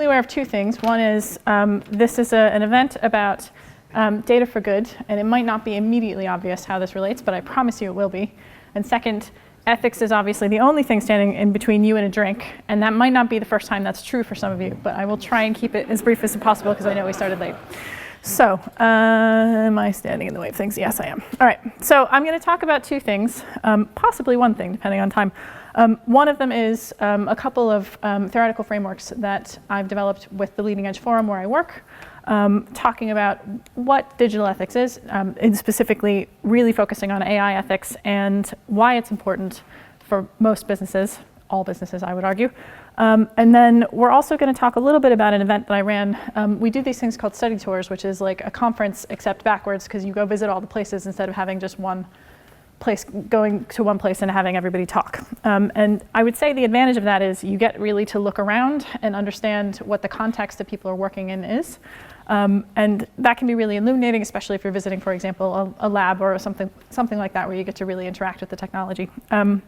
acutely aware of two things. One is this is an event about data for good, and it might not be immediately obvious how this relates, but I promise you it will be. And second, ethics is obviously the only thing standing in between you and a drink, and that might not be the first time that's true for some of you, but I will try and keep it as brief as possible because I know we started late. So, am I standing in the way of things? Yes, I am. All right, so I'm going to talk about two things, possibly one thing, depending on time. One of them is a couple of theoretical frameworks that I've developed with the Leading Edge Forum where I work, talking about what digital ethics is, and specifically really focusing on AI ethics and why it's important for most businesses, all businesses I would argue. And then we're also going to talk a little bit about an event that I ran. We do these things called study tours, which is like a conference except backwards because you go visit all the places instead of having just one place, going to one place and having everybody talk. And I would say the advantage of that is you get really to look around and understand what the context that people are working in is. And that can be really illuminating, especially if you're visiting, for example, a lab or something like that where you get to really interact with the technology. Really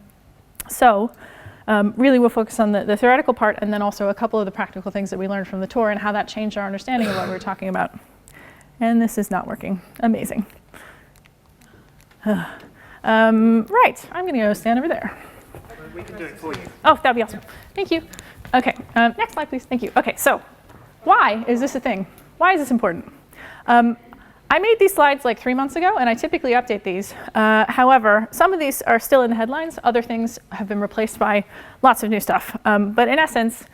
we'll focus on the theoretical part and then also a couple of the practical things that we learned from the tour and how that changed our understanding of what we were talking about. And this is not working. Amazing. Right, I'm going to go stand over there. We can do it for you. Oh, that would be awesome. Thank you. OK, next slide, please. Thank you. OK, so why is this a thing? Why is this important? I made these slides like 3 months ago, and I typically update these. However, some of these are still in the headlines. Other things have been replaced by lots of new stuff. But in essence,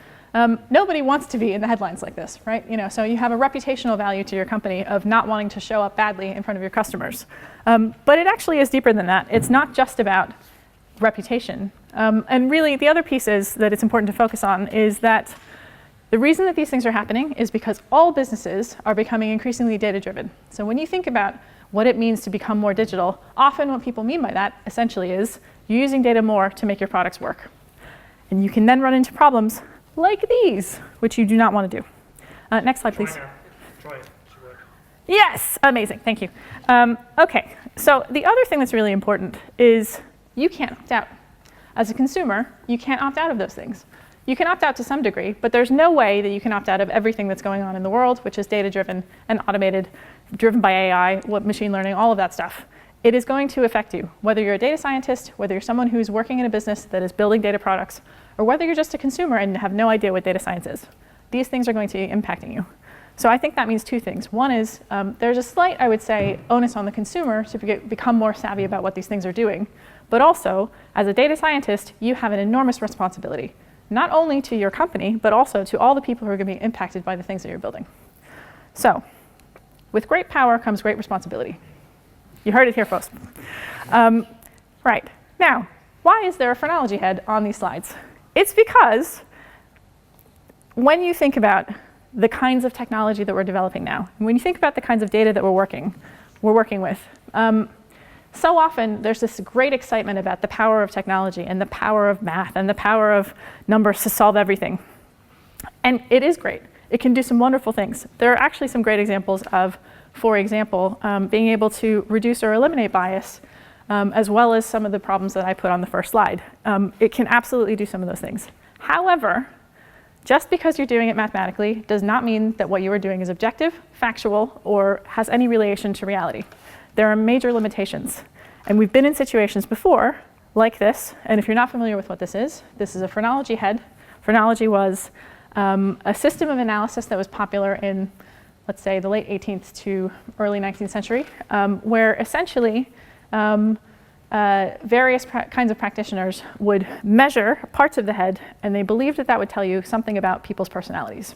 nobody wants to be in the headlines like this, right? So you have a reputational value to your company of not wanting to show up badly in front of your customers. But it actually is deeper than that. It's not just about reputation. And really, the other piece is that it's important to focus on is that the reason that these things are happening is because all businesses are becoming increasingly data-driven. So when you think about what it means to become more digital, often what people mean by that essentially is you're using data more to make your products work. And you can then run into problems like these, which you do not want to do. Next slide, please. Try it. Yes, amazing, thank you. OK, so the other thing that's really important is you can't opt out. As a consumer, you can't opt out of those things. You can opt out to some degree, but there's no way that you can opt out of everything that's going on in the world, which is data-driven and automated, driven by AI, machine learning, all of that stuff. It is going to affect you, whether you're a data scientist, whether you're someone who's working in a business that is building data products, or whether you're just a consumer and have no idea what data science is. These things are going to be impacting you. So I think that means two things. One is there's a slight, I would say, onus on the consumer to become more savvy about what these things are doing. But also, as a data scientist, you have an enormous responsibility, not only to your company, but also to all the people who are going to be impacted by the things that you're building. So with great power comes great responsibility. You heard it here first. Right. Now, why is there a phrenology head on these slides? It's because when you think about the kinds of technology that we're developing now, and when you think about the kinds of data that we're working with, so often there's this great excitement about the power of technology and the power of math and the power of numbers to solve everything. And it is great. It can do some wonderful things. There are actually some great examples of, for example, being able to reduce or eliminate bias, as well as some of the problems that I put on the first slide. It can absolutely do some of those things. However, just because you're doing it mathematically does not mean that what you are doing is objective, factual, or has any relation to reality. There are major limitations. And we've been in situations before, like this. And if you're not familiar with what this is a phrenology head. Phrenology was a system of analysis that was popular in, let's say, the late 18th to early 19th century, where essentially various kinds of practitioners would measure parts of the head, and they believed that that would tell you something about people's personalities.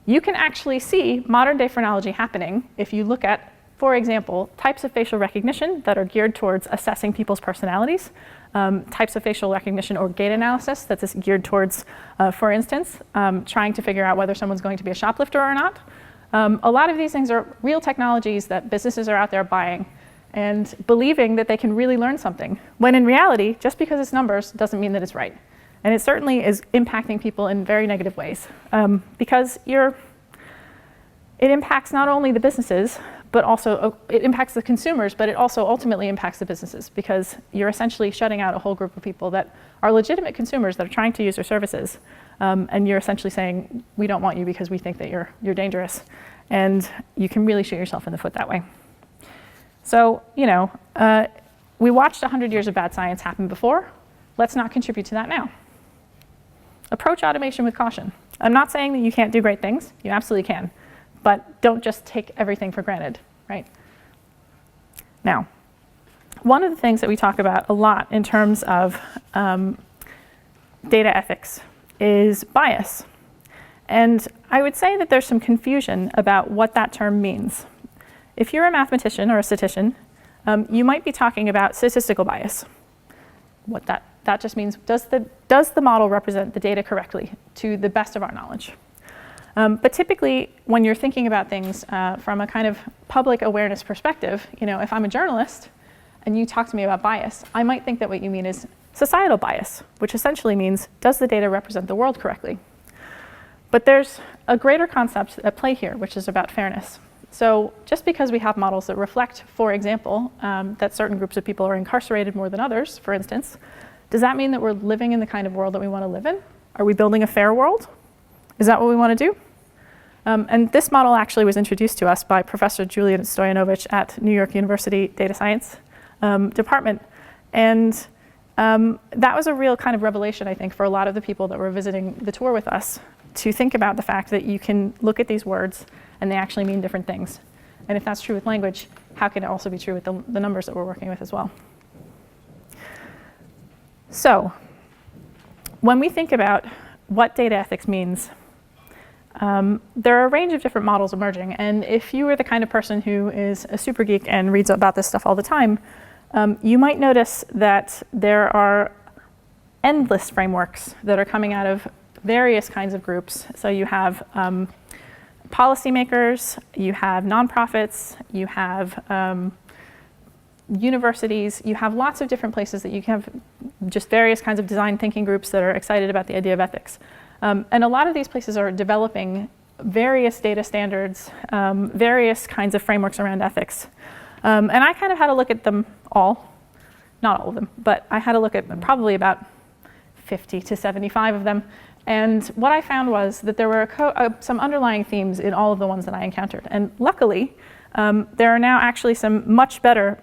You can actually see modern-day phrenology happening if you look at, for example, types of facial recognition that are geared towards assessing people's personalities, types of facial recognition or gait analysis that's geared towards, for instance, trying to figure out whether someone's going to be a shoplifter or not. A lot of these things are real technologies that businesses are out there buying and believing that they can really learn something, when in reality, just because it's numbers doesn't mean that it's right. And it certainly is impacting people in very negative ways, because it impacts not only the businesses, but also it impacts the consumers, but it also ultimately impacts the businesses, because you're essentially shutting out a whole group of people that are legitimate consumers that are trying to use your services And you're essentially saying, we don't want you because we think that you're dangerous. And you can really shoot yourself in the foot that way. So, we watched 100 years of bad science happen before. Let's not contribute to that now. Approach automation with caution. I'm not saying that you can't do great things. You absolutely can. But don't just take everything for granted, right? Now, one of the things that we talk about a lot in terms of data ethics is bias. And I would say that there's some confusion about what that term means. If you're a mathematician or a statistician, you might be talking about statistical bias. What that just means, does the model represent the data correctly to the best of our knowledge? But typically, when you're thinking about things from a kind of public awareness perspective, if I'm a journalist and you talk to me about bias, I might think that what you mean is societal bias, which essentially means, does the data represent the world correctly? But there's a greater concept at play here, which is about fairness. So just because we have models that reflect, for example, that certain groups of people are incarcerated more than others, for instance, does that mean that we're living in the kind of world that we want to live in? Are we building a fair world? Is that what we want to do? And this model actually was introduced to us by Professor Julian Stoyanovich at New York University Data Science Department. And that was a real kind of revelation, I think, for a lot of the people that were visiting the tour with us, to think about the fact that you can look at these words and they actually mean different things. And if that's true with language, how can it also be true with the numbers that we're working with as well? So when we think about what data ethics means, there are a range of different models emerging. And if you are the kind of person who is a super geek and reads about this stuff all the time, you might notice that there are endless frameworks that are coming out of various kinds of groups. So you have policymakers, you have nonprofits, you have universities, you have lots of different places that you can have just various kinds of design thinking groups that are excited about the idea of ethics. And a lot of these places are developing various data standards, various kinds of frameworks around ethics. And I kind of had a look at them all, not all of them, but I had a look at probably about 50 to 75 of them. And what I found was that there were some underlying themes in all of the ones that I encountered. And luckily, there are now actually some much better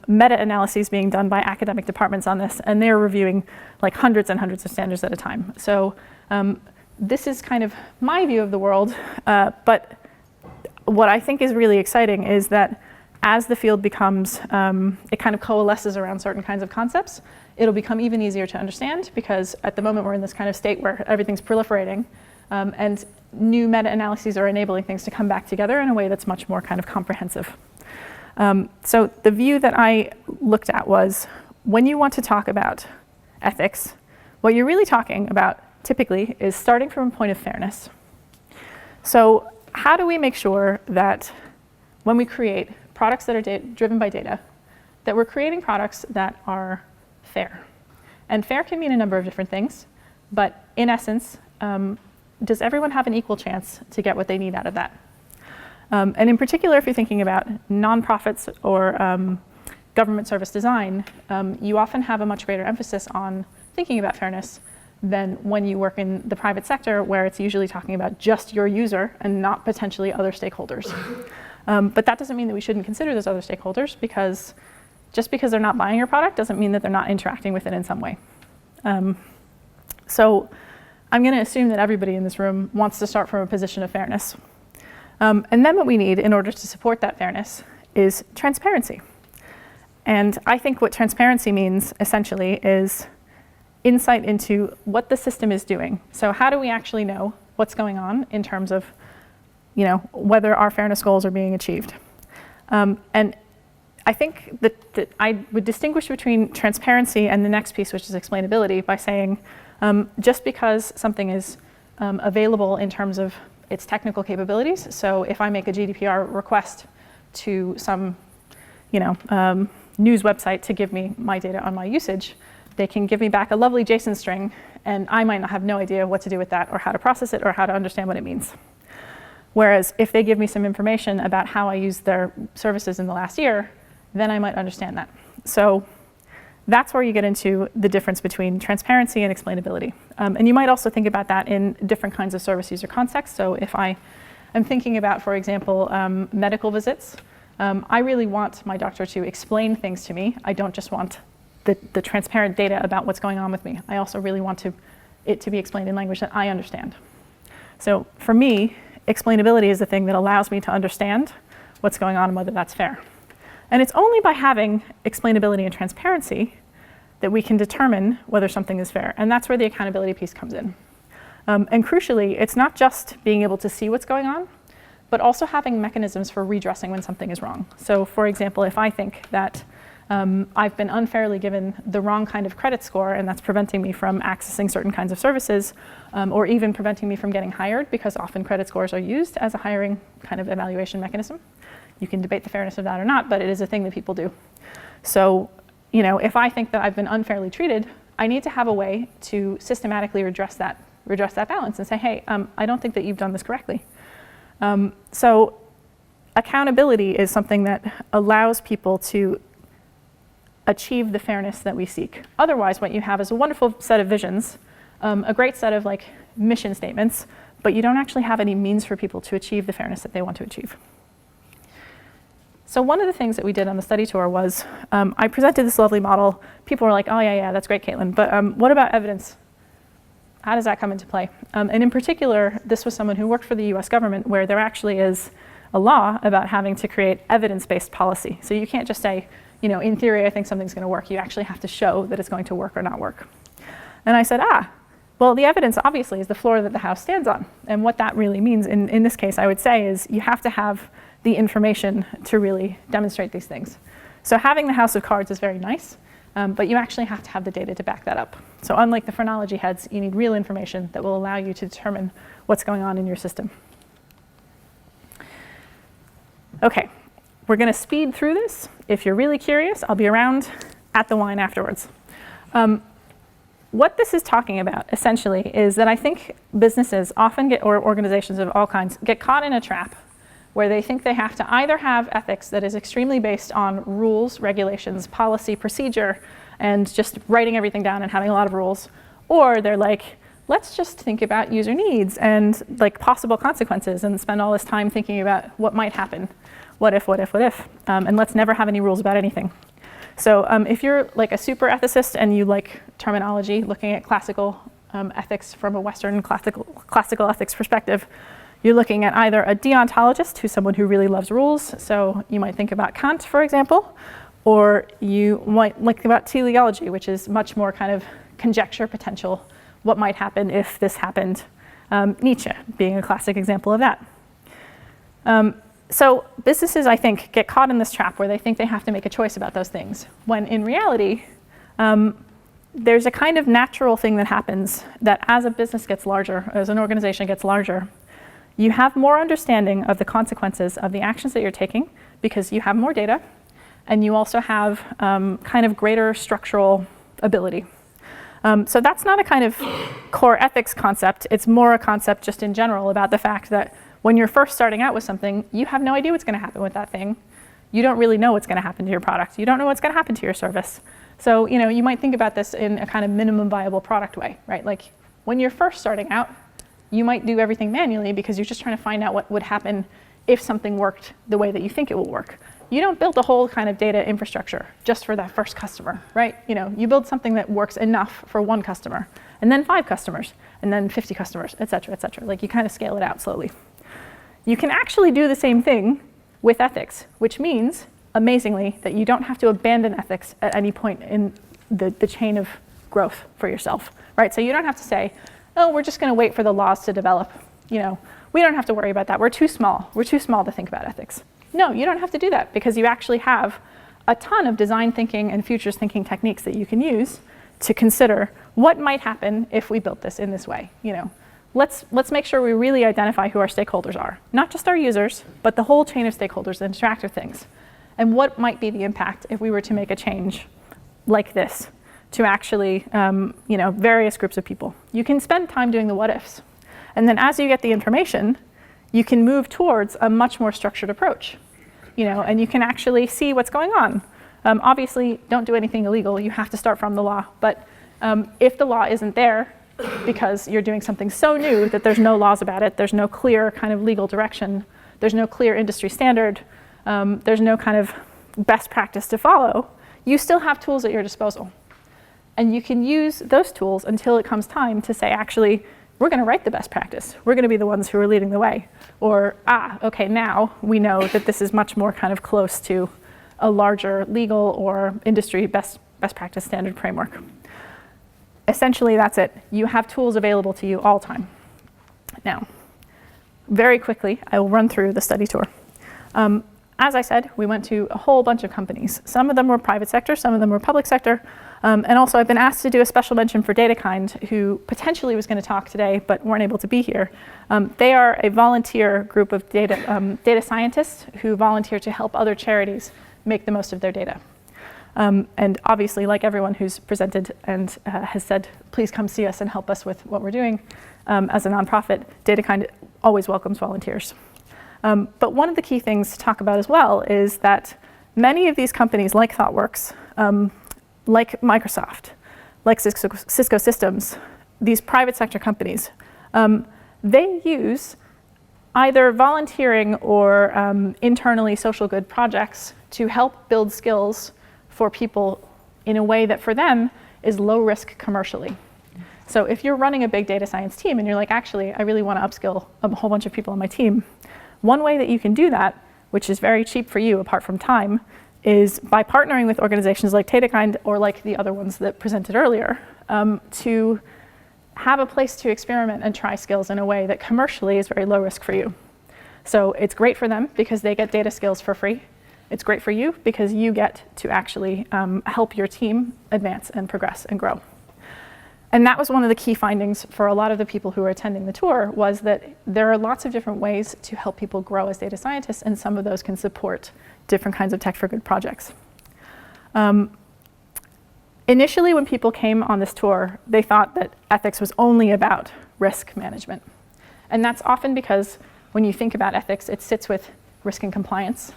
meta-analyses being done by academic departments on this, and they're reviewing like hundreds and hundreds of standards at a time. So this is kind of my view of the world, but what I think is really exciting is that as the field becomes, it kind of coalesces around certain kinds of concepts, it'll become even easier to understand, because at the moment we're in this kind of state where everything's proliferating, and new meta-analyses are enabling things to come back together in a way that's much more kind of comprehensive. So the view that I looked at was, when you want to talk about ethics, what you're really talking about typically is starting from a point of fairness. So how do we make sure that when we create products that are driven by data, that we're creating products that are fair? And fair can mean a number of different things, but in essence, does everyone have an equal chance to get what they need out of that? And in particular, if you're thinking about nonprofits or government service design, you often have a much greater emphasis on thinking about fairness than when you work in the private sector, where it's usually talking about just your user and not potentially other stakeholders. But that doesn't mean that we shouldn't consider those other stakeholders, because just because they're not buying your product doesn't mean that they're not interacting with it in some way. So I'm going to assume that everybody in this room wants to start from a position of fairness. And then what we need in order to support that fairness is transparency. And I think what transparency means essentially is insight into what the system is doing. So how do we actually know what's going on in terms of, whether our fairness goals are being achieved? And I think that I would distinguish between transparency and the next piece, which is explainability, by saying just because something is available in terms of its technical capabilities. So if I make a GDPR request to some, news website to give me my data on my usage, they can give me back a lovely JSON string, and I might not have no idea what to do with that, or how to process it, or how to understand what it means. Whereas if they give me some information about how I used their services in the last year, then I might understand that. So that's where you get into the difference between transparency and explainability. And you might also think about that in different kinds of service user contexts. So if I am thinking about, for example, medical visits, I really want my doctor to explain things to me. I don't just want the transparent data about what's going on with me. I also really want it to be explained in language that I understand. So for me, explainability is the thing that allows me to understand what's going on and whether that's fair. And it's only by having explainability and transparency that we can determine whether something is fair. And that's where the accountability piece comes in. And crucially, it's not just being able to see what's going on, but also having mechanisms for redressing when something is wrong. So for example, if I think that I've been unfairly given the wrong kind of credit score, and that's preventing me from accessing certain kinds of services, or even preventing me from getting hired, because often credit scores are used as a hiring kind of evaluation mechanism. You can debate the fairness of that or not, but it is a thing that people do. So, if I think that I've been unfairly treated, I need to have a way to systematically redress that balance and say, hey, I don't think that you've done this correctly. So accountability is something that allows people to achieve the fairness that we seek. Otherwise, what you have is a wonderful set of visions, a great set of mission statements, but you don't actually have any means for people to achieve the fairness that they want to achieve. So one of the things that we did on the study tour was I presented this lovely model. People were like, oh yeah, that's great, Caitlin, but what about evidence? How does that come into play? And in particular, this was someone who worked for the US government, where there actually is a law about having to create evidence-based policy. So you can't just say, in theory, I think something's going to work. You actually have to show that it's going to work or not work. And I said, well, the evidence obviously is the floor that the house stands on. And what that really means in this case, I would say, is you have to have the information to really demonstrate these things. So having the house of cards is very nice, but you actually have to have the data to back that up. So unlike the phrenology heads, you need real information that will allow you to determine what's going on in your system. Okay, we're going to speed through this. If you're really curious, I'll be around at the wine afterwards. What this is talking about, essentially, is that I think businesses often or organizations of all kinds get caught in a trap where they think they have to either have ethics that is extremely based on rules, regulations, policy, procedure, and just writing everything down and having a lot of rules, or they're like, let's just think about user needs and possible consequences and spend all this time thinking about what might happen, what if, and let's never have any rules about anything. So if you're a super ethicist and you like terminology, looking at classical ethics from a Western classical ethics perspective, you're looking at either a deontologist, who's someone who really loves rules. So you might think about Kant, for example, or you might think about teleology, which is much more kind of conjecture, potential, what might happen if this happened. Nietzsche being a classic example of that. So businesses, I think, get caught in this trap where they think they have to make a choice about those things, when in reality, there's a kind of natural thing that happens that as a business gets larger, as an organization gets larger, you have more understanding of the consequences of the actions that you're taking because you have more data, and you also have kind of greater structural ability. So that's not a kind of core ethics concept. It's more a concept just in general about the fact that when you're first starting out with something, you have no idea what's going to happen with that thing. You don't really know what's going to happen to your product. You don't know what's going to happen to your service. So you might think about this in a kind of minimum viable product way, right? Like when you're first starting out, you might do everything manually because you're just trying to find out what would happen if something worked the way that you think it will work. You don't build a whole kind of data infrastructure just for that first customer, right? You build something that works enough for one customer, and then 5 customers, and then 50 customers, et cetera, et cetera. Like you kind of scale it out slowly. You can actually do the same thing with ethics, which means, amazingly, that you don't have to abandon ethics at any point in the chain of growth for yourself, right? So you don't have to say, oh, we're just going to wait for the laws to develop. We don't have to worry about that. We're too small. We're too small to think about ethics. No, you don't have to do that because you actually have a ton of design thinking and futures thinking techniques that you can use to consider what might happen if we built this in this way. Let's make sure we really identify who our stakeholders are, not just our users, but the whole chain of stakeholders that interact with things, and what might be the impact if we were to make a change like this to actually, various groups of people. You can spend time doing the what ifs, and then as you get the information, you can move towards a much more structured approach, and you can actually see what's going on. Obviously, don't do anything illegal. You have to start from the law. But if the law isn't there because you're doing something so new that there's no laws about it, there's no clear kind of legal direction, there's no clear industry standard, there's no kind of best practice to follow, you still have tools at your disposal. And you can use those tools until it comes time to say, actually, we're going to write the best practice. We're going to be the ones who are leading the way. Or, okay, now we know that this is much more kind of close to a larger legal or industry best practice standard framework. Essentially, that's it. You have tools available to you all the time. Now, very quickly, I will run through the study tour. As I said, we went to a whole bunch of companies. Some of them were private sector, some of them were public sector. And also, I've been asked to do a special mention for DataKind, who potentially was going to talk today, but weren't able to be here. They are a volunteer group of data scientists who volunteer to help other charities make the most of their data. And obviously, like everyone who's presented and has said, please come see us and help us with what we're doing as a nonprofit, DataKind always welcomes volunteers. But one of the key things to talk about as well is that many of these companies, like ThoughtWorks, like Microsoft, like Cisco Systems, these private sector companies, they use either volunteering or internally social good projects to help build skills for people in a way that for them is low risk commercially. So if you're running a big data science team and you're like, actually, I really want to upskill a whole bunch of people on my team, one way that you can do that, which is very cheap for you apart from time, is by partnering with organizations like DataKind or like the other ones that presented earlier, to have a place to experiment and try skills in a way that commercially is very low risk for you. So it's great for them because they get data skills for free. It's great for you because you get to actually help your team advance and progress and grow. And that was one of the key findings for a lot of the people who were attending the tour, was that there are lots of different ways to help people grow as data scientists, and some of those can support different kinds of tech for good projects. Initially, when people came on this tour, they thought that ethics was only about risk management. And that's often because when you think about ethics, it sits with risk and compliance.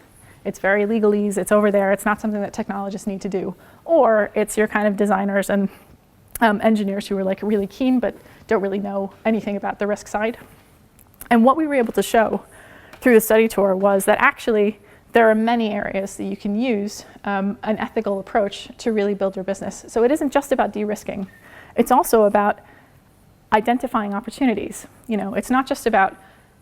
It's very legalese, it's over there, it's not something that technologists need to do. Or it's your kind of designers and engineers who are like really keen but don't really know anything about the risk side. And what we were able to show through the study tour was that actually there are many areas that you can use an ethical approach to really build your business. So it isn't just about de-risking. It's also about identifying opportunities. It's not just about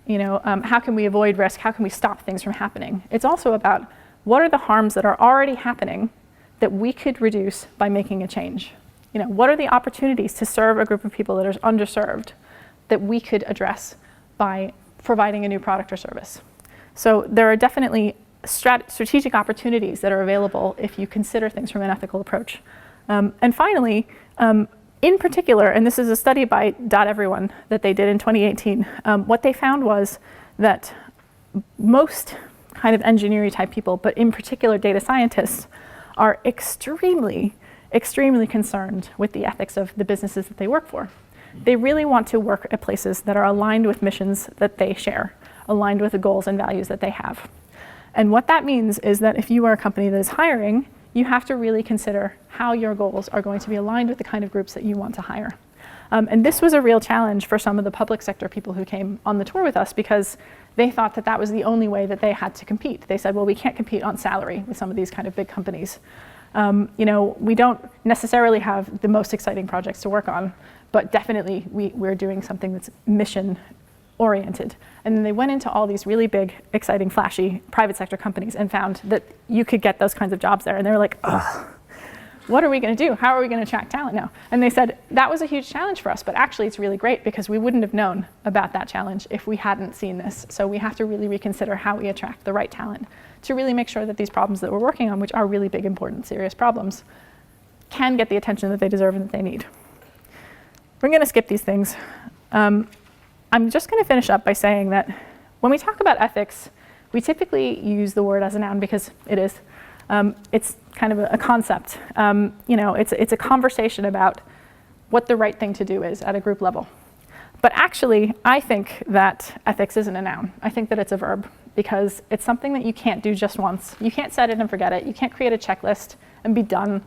how can we avoid risk, how can we stop things from happening. It's also about what are the harms that are already happening that we could reduce by making a change. What are the opportunities to serve a group of people that are underserved that we could address by providing a new product or service. So there are definitely strategic opportunities that are available if you consider things from an ethical approach. And finally, in particular, and this is a study by .Everyone that they did in 2018, what they found was that most kind of engineering type people, but in particular data scientists, are extremely concerned with the ethics of the businesses that they work for. They really want to work at places that are aligned with missions that they share, aligned with the goals and values that they have. And what that means is that if you are a company that is hiring, you have to really consider how your goals are going to be aligned with the kind of groups that you want to hire. And this was a real challenge for some of the public sector people who came on the tour with us, because they thought that that was the only way that they had to compete. They said, well, we can't compete on salary with some of these kind of big companies. We don't necessarily have the most exciting projects to work on, but definitely we're doing something that's mission oriented. And then they went into all these really big, exciting, flashy private sector companies and found that you could get those kinds of jobs there. And they were like, ugh, what are we going to do? How are we going to attract talent now? And they said, that was a huge challenge for us, but actually it's really great because we wouldn't have known about that challenge if we hadn't seen this. So we have to really reconsider how we attract the right talent to really make sure that these problems that we're working on, which are really big, important, serious problems, can get the attention that they deserve and that they need. We're going to skip these things. I'm just going to finish up by saying that when we talk about ethics, we typically use the word as a noun because it is. It's kind of a concept. It's a conversation about what the right thing to do is at a group level. But actually, I think that ethics isn't a noun. I think that it's a verb, because it's something that you can't do just once. You can't set it and forget it. You can't create a checklist and be done.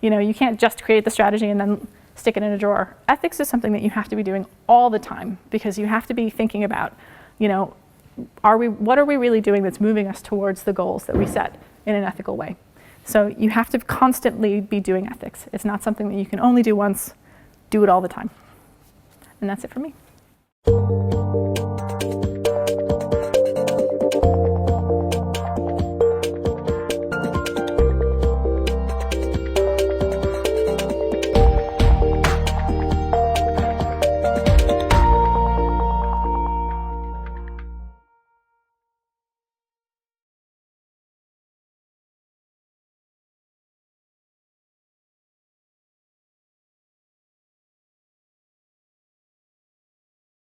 You can't just create the strategy and then stick it in a drawer. Ethics is something that you have to be doing all the time, because you have to be thinking about, what are we really doing that's moving us towards the goals that we set in an ethical way? So you have to constantly be doing ethics. It's not something that you can only do once. Do it all the time. And that's it for me.